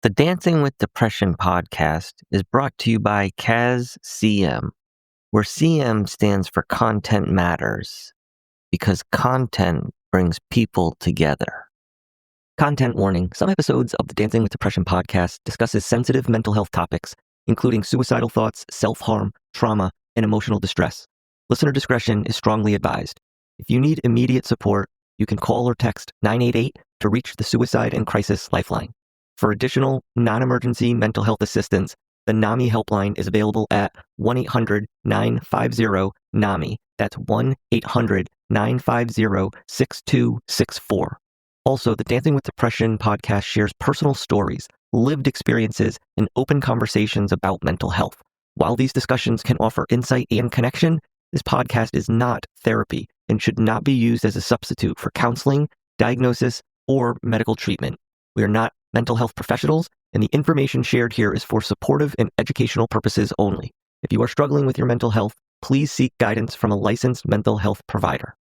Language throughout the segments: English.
The Dancing with Depression podcast is brought to you by CAS-CM, where CM stands for Content Matters, because content brings people together. Content warning: some episodes of the Dancing with Depression podcast discusses sensitive mental health topics, including suicidal thoughts, self-harm, trauma, and emotional distress. Listener discretion is strongly advised. If you need immediate support, you can call or text 988 to reach the Suicide and Crisis Lifeline. For additional non-emergency mental health assistance, the NAMI helpline is available at 1-800-950-NAMI. That's 1-800-950-6264. Also, the Dancing with Depression podcast shares personal stories, lived experiences, and open conversations about mental health. While these discussions can offer insight and connection, this podcast is not therapy and should not be used as a substitute for counseling, diagnosis, or medical treatment. We are not mental health professionals, and the information shared here is for supportive and educational purposes only. If you are struggling with your mental health, please seek guidance from a licensed mental health provider.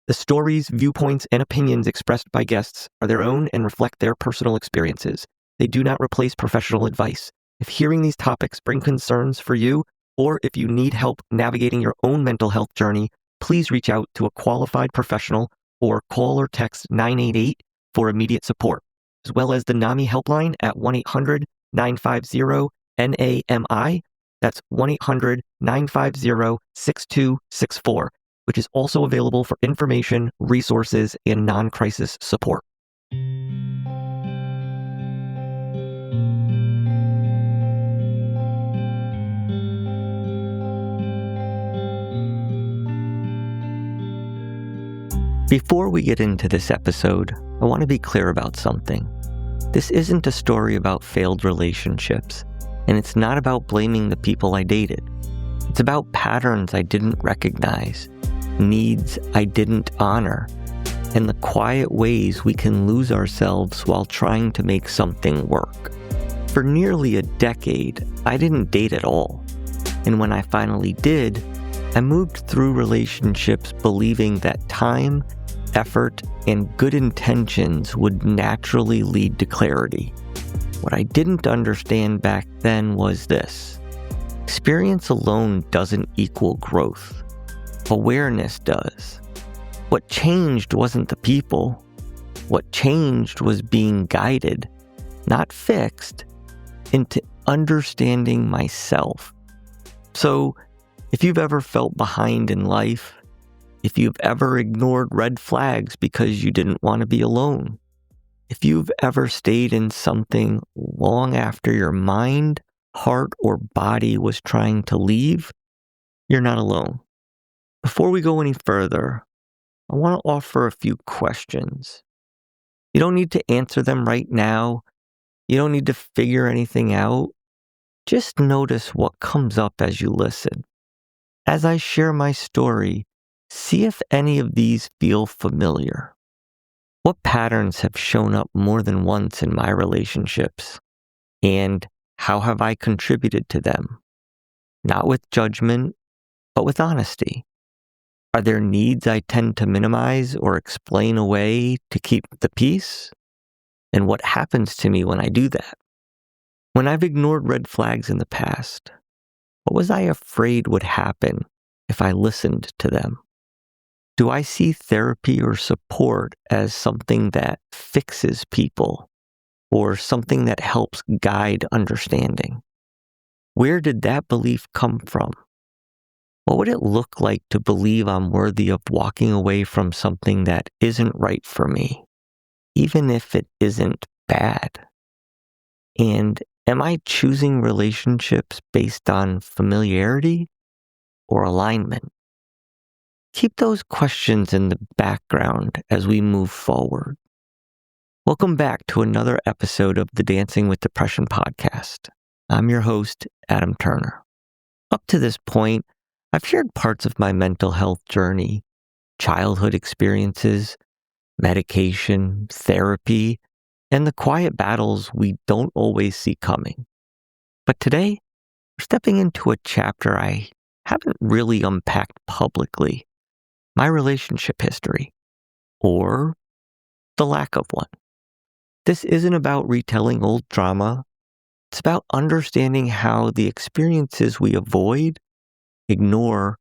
The stories, viewpoints, and opinions expressed by guests are their own and reflect their personal experiences. They do not replace professional advice. If hearing these topics bring concerns for you, or if you need help navigating your own mental health journey, please reach out to a qualified professional or call or text 988 for immediate support, as well as the NAMI helpline at 1-800-950-NAMI. That's 1-800-950-6264, which is also available for information, resources, and non-crisis support. Before we get into this episode, I want to be clear about something. This isn't a story about failed relationships, and it's not about blaming the people I dated. It's about patterns I didn't recognize, needs I didn't honor, and the quiet ways we can lose ourselves while trying to make something work. For nearly a decade, I didn't date at all, and when I finally did, I moved through relationships believing that time, effort, and good intentions would naturally lead to clarity. What I didn't understand back then was this: experience alone doesn't equal growth. Awareness does. What changed wasn't the people. What changed was being guided, not fixed, into understanding myself. So, if you've ever felt behind in life, if you've ever ignored red flags because you didn't want to be alone, if you've ever stayed in something long after your mind, heart, or body was trying to leave, you're not alone. Before we go any further, I want to offer a few questions. You don't need to answer them right now. You don't need to figure anything out. Just notice what comes up as you listen. As I share my story, see if any of these feel familiar. What patterns have shown up more than once in my relationships? And how have I contributed to them? Not with judgment, but with honesty. Are there needs I tend to minimize or explain away to keep the peace? And what happens to me when I do that? When I've ignored red flags in the past, what was I afraid would happen if I listened to them? Do I see therapy or support as something that fixes people or something that helps guide understanding? Where did that belief come from? What would it look like to believe I'm worthy of walking away from something that isn't right for me, even if it isn't bad? And am I choosing relationships based on familiarity or alignment? Keep those questions in the background as we move forward. Welcome back to another episode of the Dancing with Depression podcast. I'm your host, Adam Turner. Up to this point, I've shared parts of my mental health journey, childhood experiences, medication, therapy, and the quiet battles we don't always see coming. But today, we're stepping into a chapter I haven't really unpacked publicly: my relationship history, or the lack of one. This isn't about retelling old trauma It's about understanding how the experiences we avoid, ignore,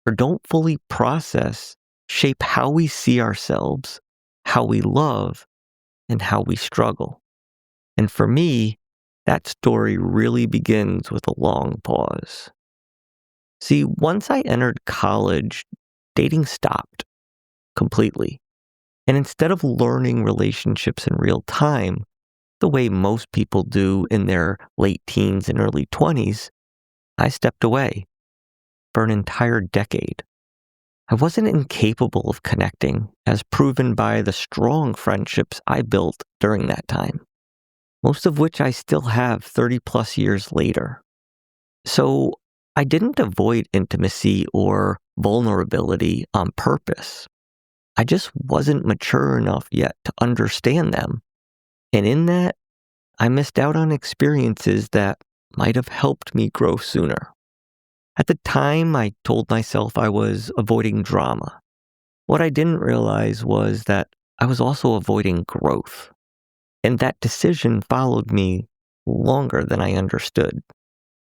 or don't fully process shape how we see ourselves, how we love, and how we struggle. And for me, that story really begins with a long pause. See, once I entered college, dating stopped completely. And instead of learning relationships in real time, the way most people do in their late teens and early 20s, I stepped away for an entire decade. I wasn't incapable of connecting, as proven by the strong friendships I built during that time, most of which I still have 30 plus years later. So I didn't avoid intimacy or vulnerability on purpose. I just wasn't mature enough yet to understand them. And in that, I missed out on experiences that might have helped me grow sooner. At the time, I told myself I was avoiding drama. What I didn't realize was that I was also avoiding growth. And that decision followed me longer than I understood.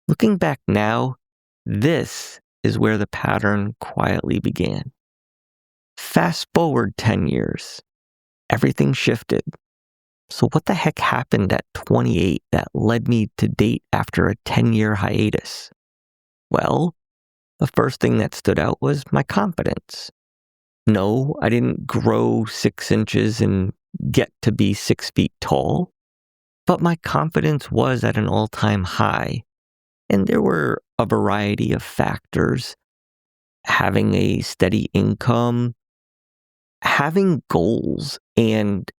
Looking back now, this is where the pattern quietly began. Fast forward 10 years, everything shifted. So what the heck happened at 28 that led me to date after a 10-year hiatus? Well, the first thing that stood out was my confidence. No, I didn't grow 6 inches and get to be 6 feet tall, but my confidence was at an all-time high. And there were a variety of factors: having a steady income, having goals, and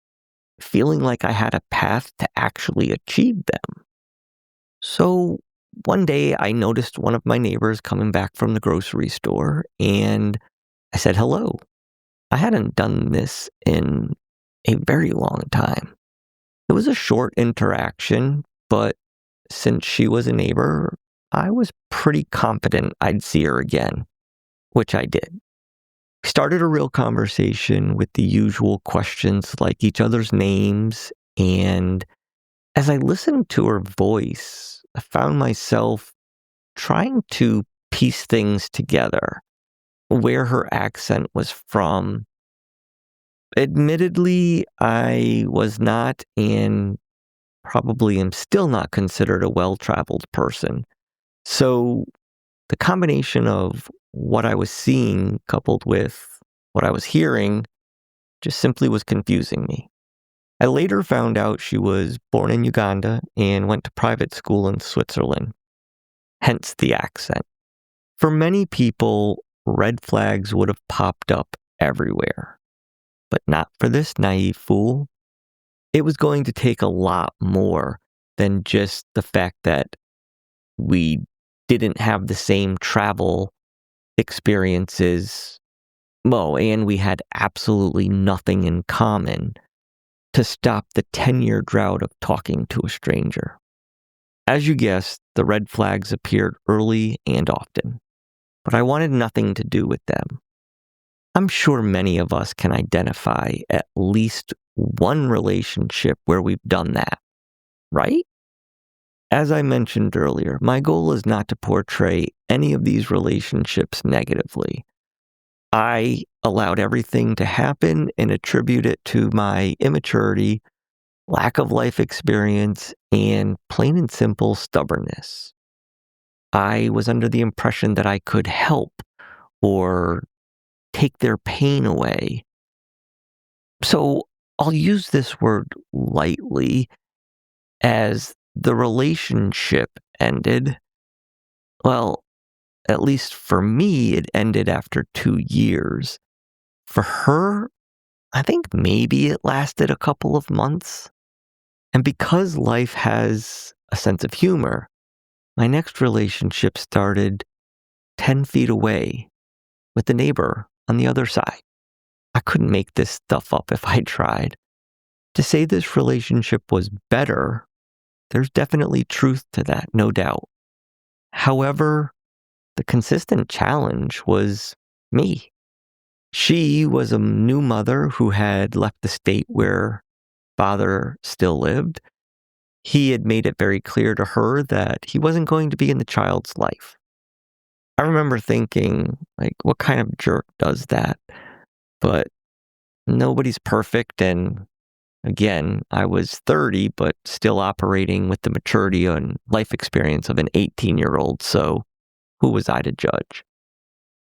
feeling like I had a path to actually achieve them. So one day I noticed one of my neighbors coming back from the grocery store, and I said hello. I hadn't done this in a very long time. It was a short interaction, but since she was a neighbor, I was pretty confident I'd see her again, which I did. We started a real conversation with the usual questions like each other's names, and as I listened to her voice, I found myself trying to piece things together, where her accent was from. Admittedly, I was not, and probably am still not, considered a well-traveled person. So the combination of what I was seeing coupled with what I was hearing just simply was confusing me. I later found out she was born in Uganda and went to private school in Switzerland, hence the accent. For many people, red flags would have popped up everywhere, but not for this naive fool. It was going to take a lot more than just the fact that we didn't have the same travel experiences. Oh, and we had absolutely nothing in common to stop the 10-year drought of talking to a stranger. As you guessed, the red flags appeared early and often, but I wanted nothing to do with them. I'm sure many of us can identify at least one relationship where we've done that, right? As I mentioned earlier, my goal is not to portray any of these relationships negatively. I allowed everything to happen and attribute it to my immaturity, lack of life experience, and plain and simple stubbornness. I was under the impression that I could help or take their pain away. So I'll use this word lightly, as the relationship ended. Well, at least for me, it ended after 2 years. For her, I think maybe it lasted a couple of months. And because life has a sense of humor, my next relationship started 10 feet away with the neighbor on the other side. I couldn't make this stuff up if I tried. To say this relationship was better, there's definitely truth to that, no doubt. However, the consistent challenge was me. She was a new mother who had left the state where father still lived. he had made it very clear to her that he wasn't going to be in the child's life. I remember thinking, like, what kind of jerk does that? But nobody's perfect, and again, I was 30, but still operating with the maturity and life experience of an 18-year-old, so who was I to judge?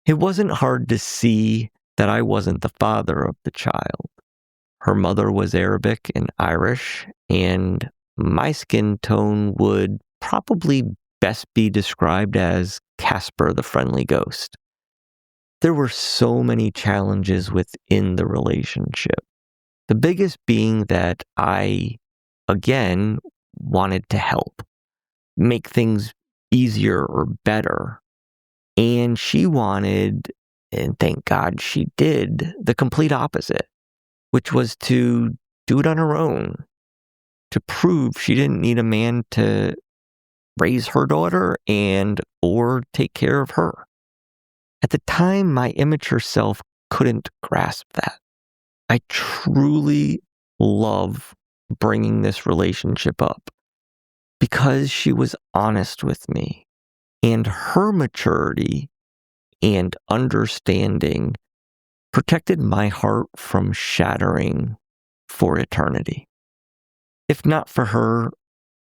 It wasn't hard to see that I wasn't the father of the child. Her mother was Arabic and Irish, and my skin tone would probably best be described as Casper the Friendly Ghost. There were so many challenges within the relationship. The biggest being that I, again, wanted to help, make things easier or better. And she wanted, and thank God she did, the complete opposite, which was to do it on her own, to prove she didn't need a man to raise her daughter and or take care of her. At the time, my immature self couldn't grasp that. I truly love bringing this relationship up because she was honest with me, and her maturity and understanding protected my heart from shattering for eternity. If not for her,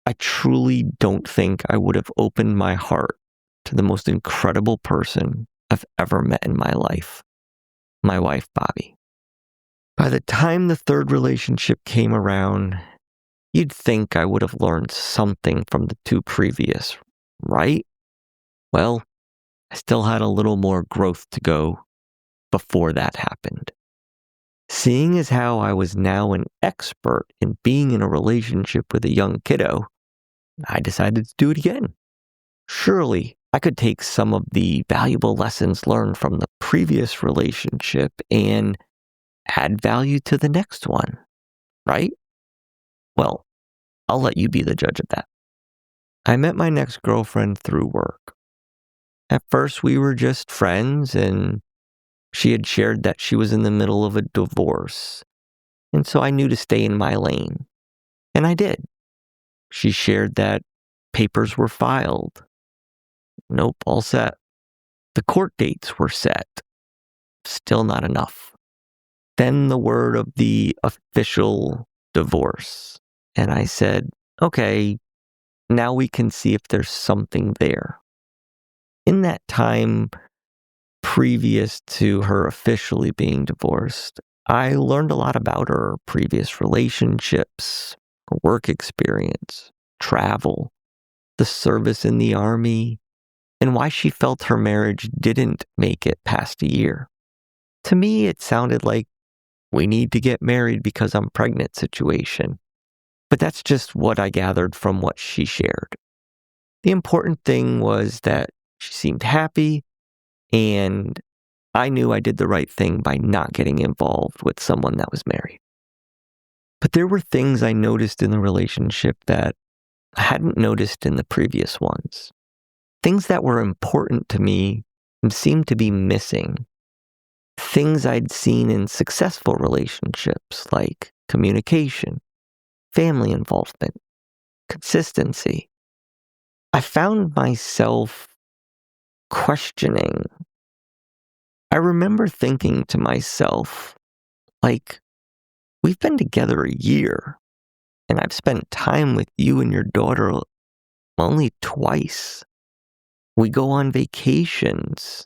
I truly don't think I would have opened my heart to the most incredible person I've ever met in my life, my wife, Bobby. By the time the third relationship came around, you'd think I would have learned something from the two previous, right? Well, I still had a little more growth to go before that happened. Seeing as how I was now an expert in being in a relationship with a young kiddo, I decided to do it again. Surely, I could take some of the valuable lessons learned from the previous relationship and add value to the next one, right? Well, I'll let you be the judge of that. I met my next girlfriend through work. At first, we were just friends, and she had shared that she was in the middle of a divorce, and so I knew to stay in my lane, and I did. She shared that papers were filed. Nope, all set. The court dates were set. Still not enough. Then the word of the official divorce. And I said, okay, now we can see if there's something there. In that time previous to her officially being divorced, I learned a lot about her previous relationships, her work experience, travel, the service in the army, and why she felt her marriage didn't make it past a year. To me, it sounded like we need to get married because I'm pregnant situation. But that's just what I gathered from what she shared. The important thing was that she seemed happy, and I knew I did the right thing by not getting involved with someone that was married. But there were things I noticed in the relationship that I hadn't noticed in the previous ones. Things that were important to me seemed to be missing. Things I'd seen in successful relationships like communication, family involvement, consistency. I found myself questioning. I remember thinking to myself, like, we've been together a year, and I've spent time with you and your daughter only twice. We go on vacations,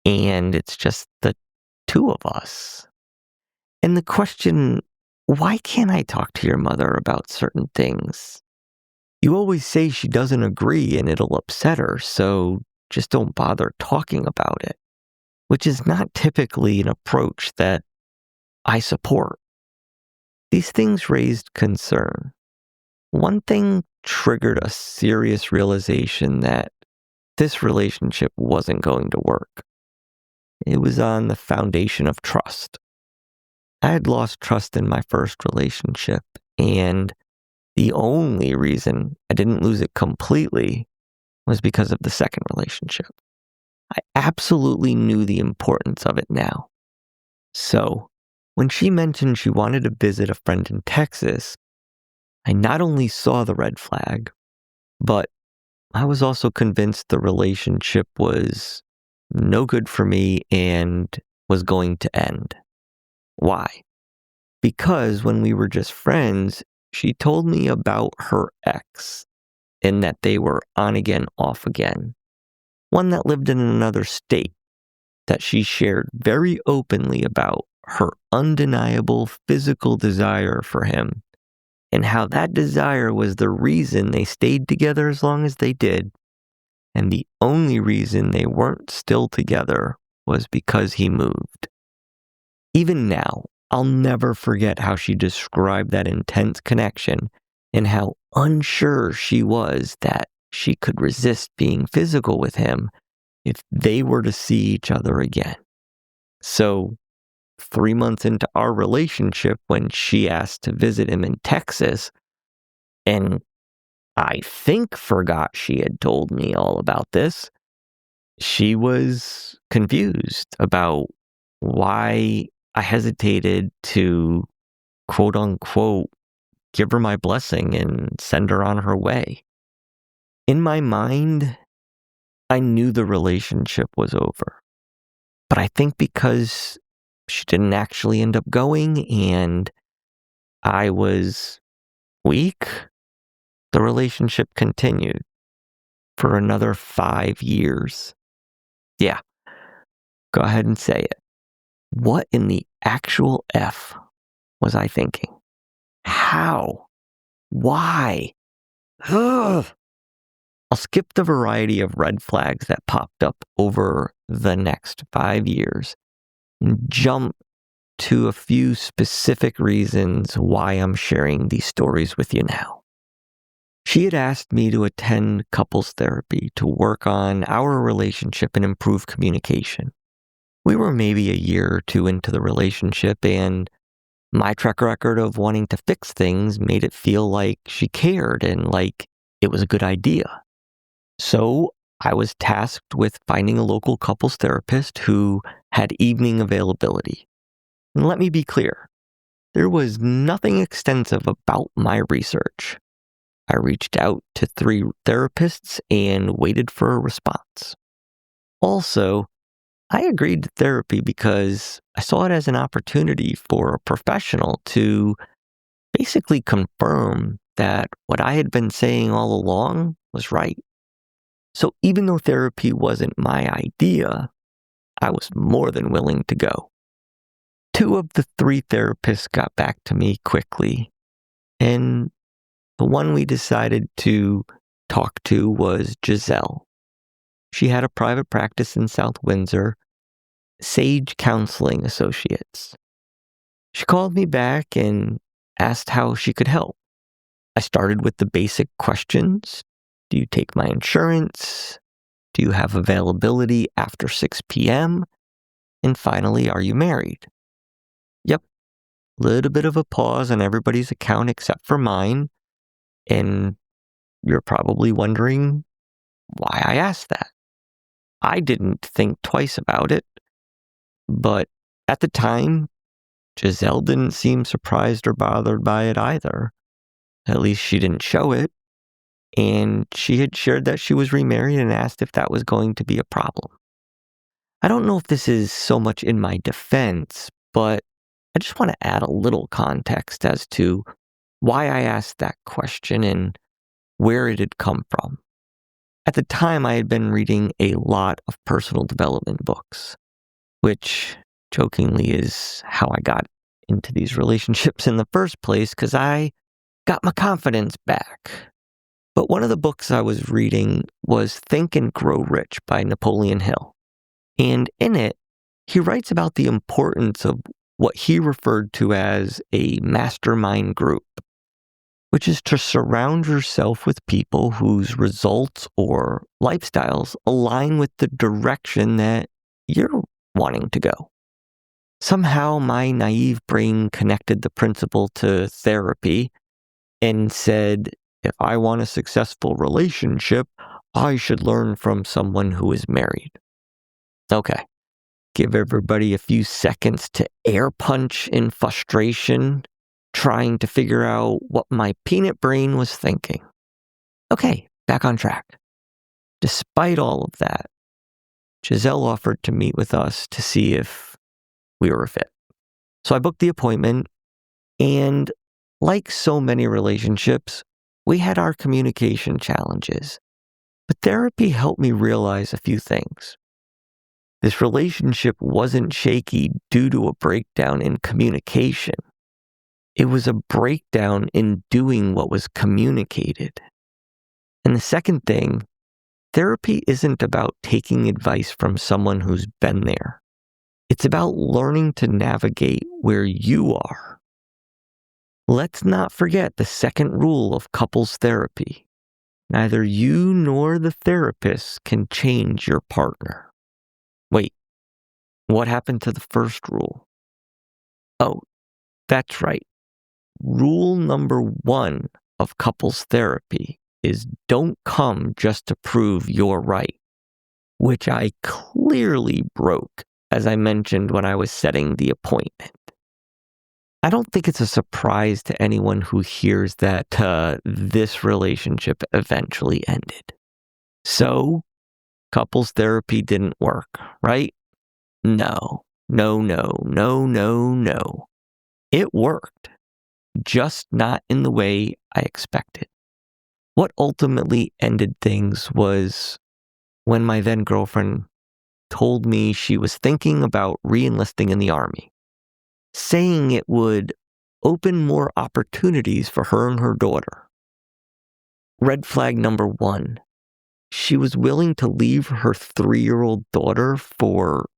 and it's just the two of us. And the question, why can't I talk to your mother about certain things? You always say she doesn't agree and it'll upset her, so just don't bother talking about it, which is not typically an approach that I support. These things raised concern. One thing triggered a serious realization that this relationship wasn't going to work. It was on the foundation of trust. I had lost trust in my first relationship, and the only reason I didn't lose it completely was because of the second relationship. I absolutely knew the importance of it now. So, when she mentioned she wanted to visit a friend in Texas, I not only saw the red flag, but I was also convinced the relationship was no good for me and was going to end. Why? Because when we were just friends, she told me about her ex and that they were on again, off again. One that lived in another state that she shared very openly about her undeniable physical desire for him and how that desire was the reason they stayed together as long as they did. And the only reason they weren't still together was because he moved. Even now, I'll never forget how she described that intense connection and how unsure she was that she could resist being physical with him if they were to see each other again. So, 3 months into our relationship, when she asked to visit him in Texas, and I think forgot she had told me all about this, she was confused about why I hesitated to, quote unquote, give her my blessing and send her on her way. In my mind, I knew the relationship was over. But I think because she didn't actually end up going and I was weak, the relationship continued for another 5 years. Yeah, go ahead and say it. What in the actual F was I thinking? How? Why? Ugh. I'll skip the variety of red flags that popped up over the next 5 years and jump to a few specific reasons why I'm sharing these stories with you now. She had asked me to attend couples therapy to work on our relationship and improve communication. We were maybe a year or two into the relationship, and my track record of wanting to fix things made it feel like she cared and like it was a good idea. So I was tasked with finding a local couples therapist who had evening availability. And let me be clear, there was nothing extensive about my research. I reached out to 3 therapists and waited for a response. Also, I agreed to therapy because I saw it as an opportunity for a professional to basically confirm that what I had been saying all along was right. So even though therapy wasn't my idea, I was more than willing to go. 2 of the 3 therapists got back to me quickly, and the one we decided to talk to was Giselle. She had a private practice in South Windsor, Sage Counseling Associates. She called me back and asked how she could help. I started with the basic questions. Do you take my insurance? Do you have availability after 6 p.m.? And finally, are you married? Yep. Little bit of a pause on everybody's account except for mine. And you're probably wondering why I asked that. I didn't think twice about it, but at the time, Giselle didn't seem surprised or bothered by it either. At least she didn't show it. And she had shared that she was remarried and asked if that was going to be a problem. I don't know if this is so much in my defense, but I just want to add a little context as to why I asked that question and where it had come from. At the time, I had been reading a lot of personal development books, which jokingly is how I got into these relationships in the first place because I got my confidence back. But one of the books I was reading was Think and Grow Rich by Napoleon Hill. And in it, he writes about the importance of what he referred to as a mastermind group, which is to surround yourself with people whose results or lifestyles align with the direction that you're wanting to go. Somehow my naive brain connected the principle to therapy and said, if I want a successful relationship, I should learn from someone who is married. Okay, give everybody a few seconds to air punch in frustration trying to figure out what my peanut brain was thinking. Okay, back on track. Despite all of that, Giselle offered to meet with us to see if we were a fit. So I booked the appointment, and like so many relationships, we had our communication challenges. But therapy helped me realize a few things. This relationship wasn't shaky due to a breakdown in communication. It was a breakdown in doing what was communicated. And the second thing, therapy isn't about taking advice from someone who's been there. It's about learning to navigate where you are. Let's not forget the second rule of couples therapy. Neither you nor the therapist can change your partner. Wait, what happened to the first rule? Oh, that's right. Rule number 1 of couples therapy is don't come just to prove you're right, which I clearly broke, as I mentioned when I was setting the appointment. I don't think it's a surprise to anyone who hears that this relationship eventually ended. So, couples therapy didn't work, right? No. It worked, just not in the way I expected. What ultimately ended things was when my then girlfriend told me she was thinking about re-enlisting in the Army, saying it would open more opportunities for her and her daughter. Red flag number 1, she was willing to leave her 3-year-old daughter for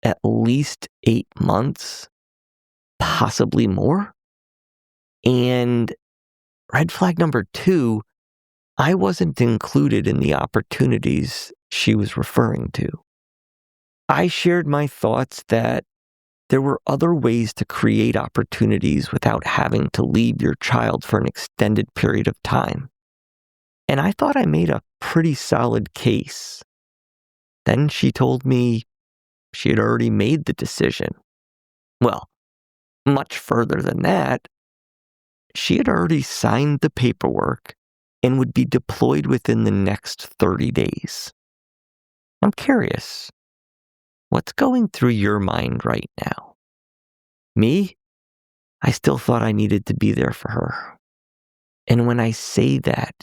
at least 8 months, possibly more. And red flag number 2, I wasn't included in the opportunities she was referring to. I shared my thoughts that there were other ways to create opportunities without having to leave your child for an extended period of time. And I thought I made a pretty solid case. Then she told me she had already made the decision. Well, much further than that, she had already signed the paperwork and would be deployed within the next 30 days. I'm curious, what's going through your mind right now? Me? I still thought I needed to be there for her. And when I say that,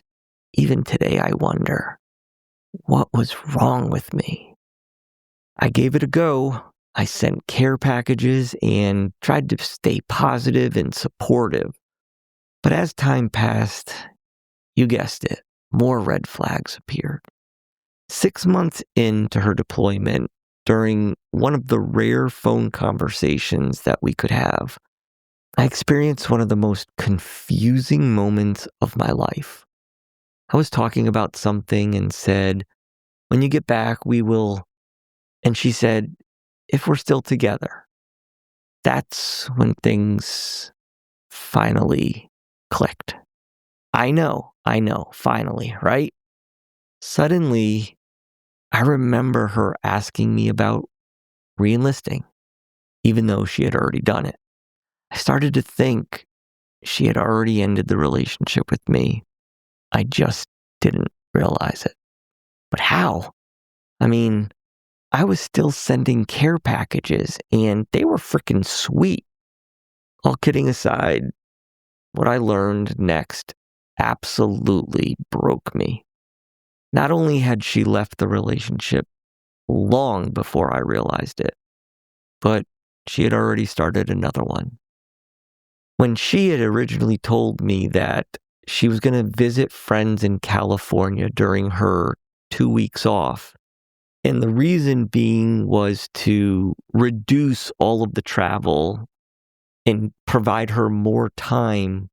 even today I wonder, what was wrong with me? I gave it a go. I sent care packages and tried to stay positive and supportive. But as time passed, you guessed it, more red flags appeared. 6 months into her deployment, during one of the rare phone conversations that we could have, I experienced one of the most confusing moments of my life. I was talking about something and said, when you get back, we will. And she said, if we're still together. That's when things finally clicked. I know, finally, right? Suddenly, I remember her asking me about re-enlisting, even though she had already done it. I started to think she had already ended the relationship with me. I just didn't realize it. But how? I mean, I was still sending care packages, and they were freaking sweet. All kidding aside, what I learned next absolutely broke me. Not only had she left the relationship long before I realized it, but she had already started another one. When she had originally told me that she was going to visit friends in California during her 2 weeks off, and the reason being was to reduce all of the travel and provide her more time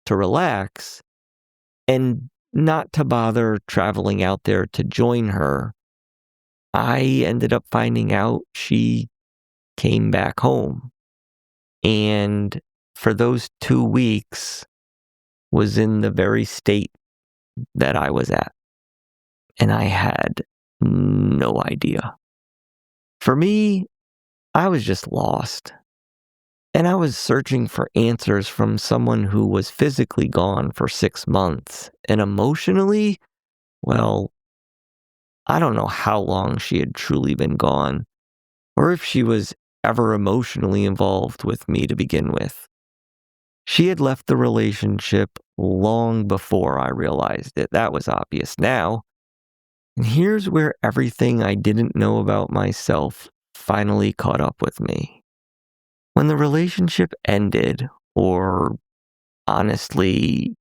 to relax and not to bother traveling out there to join her, I ended up finding out she came back home. And for those 2 weeks was in the very state that I was at. And I had no idea. For me, I was just lost. And I was searching for answers from someone who was physically gone for 6 months. And emotionally, well, I don't know how long she had truly been gone, or if she was ever emotionally involved with me to begin with. She had left the relationship long before I realized it. That was obvious now. And here's where everything I didn't know about myself finally caught up with me. When the relationship ended, or honestly,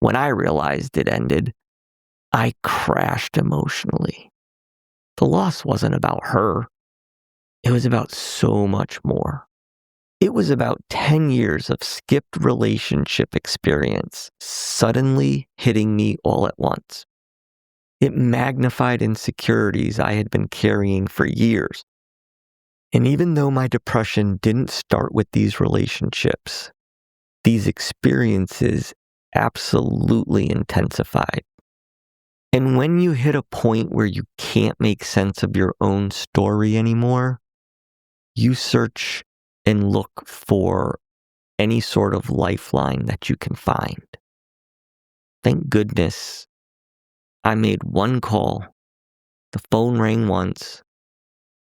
when I realized it ended, I crashed emotionally. The loss wasn't about her. It was about so much more. It was about 10 years of skipped relationship experience suddenly hitting me all at once. It magnified insecurities I had been carrying for years. And even though my depression didn't start with these relationships, these experiences absolutely intensified. And when you hit a point where you can't make sense of your own story anymore, you search and look for any sort of lifeline that you can find. Thank goodness I made one call. The phone rang once.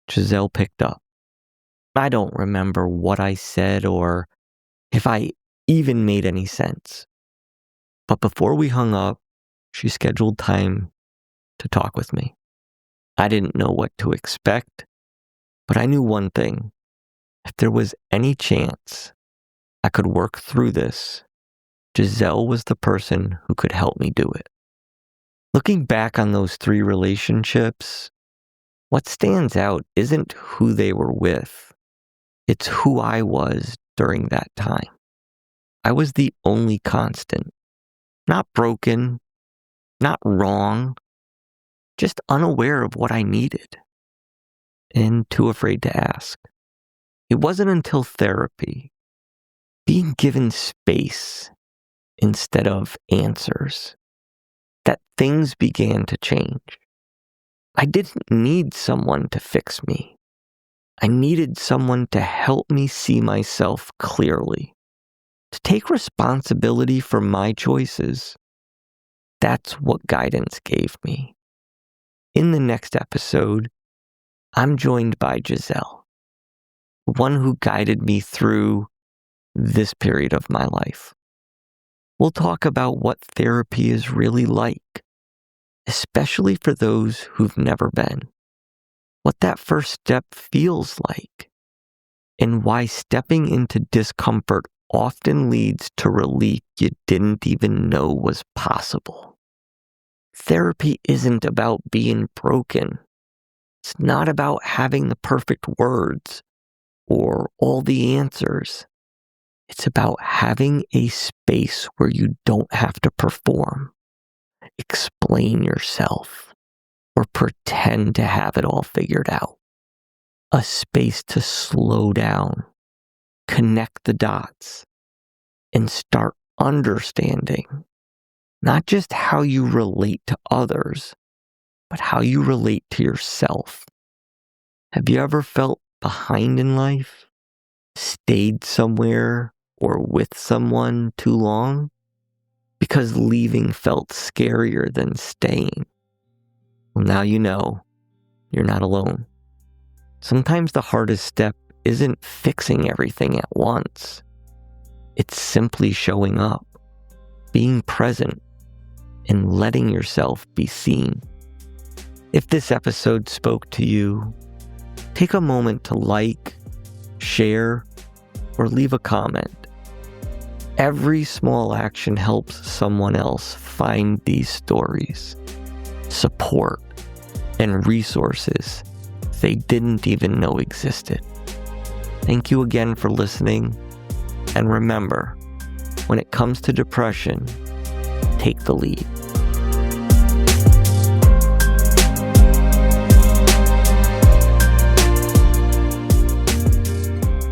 Giselle picked up. I don't remember what I said or if I even made any sense. But before we hung up, she scheduled time to talk with me. I didn't know what to expect, but I knew one thing. If there was any chance I could work through this, Giselle was the person who could help me do it. Looking back on those 3 relationships, what stands out isn't who they were with. It's who I was during that time. I was the only constant. Not broken, not wrong, just unaware of what I needed and too afraid to ask. It wasn't until therapy, being given space instead of answers, that things began to change. I didn't need someone to fix me. I needed someone to help me see myself clearly, to take responsibility for my choices. That's what guidance gave me. In the next episode, I'm joined by Giselle, the one who guided me through this period of my life. We'll talk about what therapy is really like, especially for those who've never been, what that first step feels like, and why stepping into discomfort often leads to relief you didn't even know was possible. Therapy isn't about being broken. It's not about having the perfect words or all the answers. It's about having a space where you don't have to perform, explain yourself, or pretend to have it all figured out. A space to slow down, connect the dots, and start understanding not just how you relate to others, but how you relate to yourself. Have you ever felt behind in life? Stayed somewhere or with someone too long? Because leaving felt scarier than staying. Well, now you know you're not alone. Sometimes the hardest step isn't fixing everything at once. It's simply showing up, being present, and letting yourself be seen. If this episode spoke to you, take a moment to like, share, or leave a comment. Every small action helps someone else find these stories, support, and resources they didn't even know existed. Thank you again for listening, and remember, when it comes to depression, take the lead.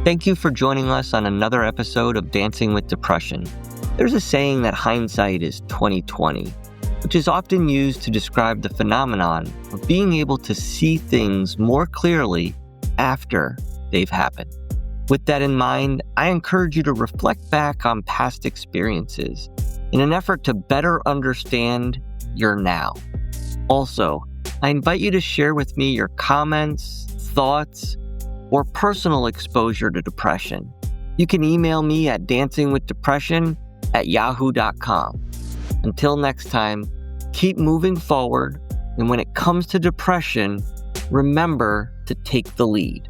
Thank you for joining us on another episode of Dancing with Depression. There's a saying that hindsight is 20/20, which is often used to describe the phenomenon of being able to see things more clearly after they've happened. With that in mind, I encourage you to reflect back on past experiences in an effort to better understand your now. Also, I invite you to share with me your comments, thoughts, or personal exposure to depression. You can email me at dancingwithdepression@yahoo.com. Until next time, keep moving forward, and when it comes to depression, remember to take the lead.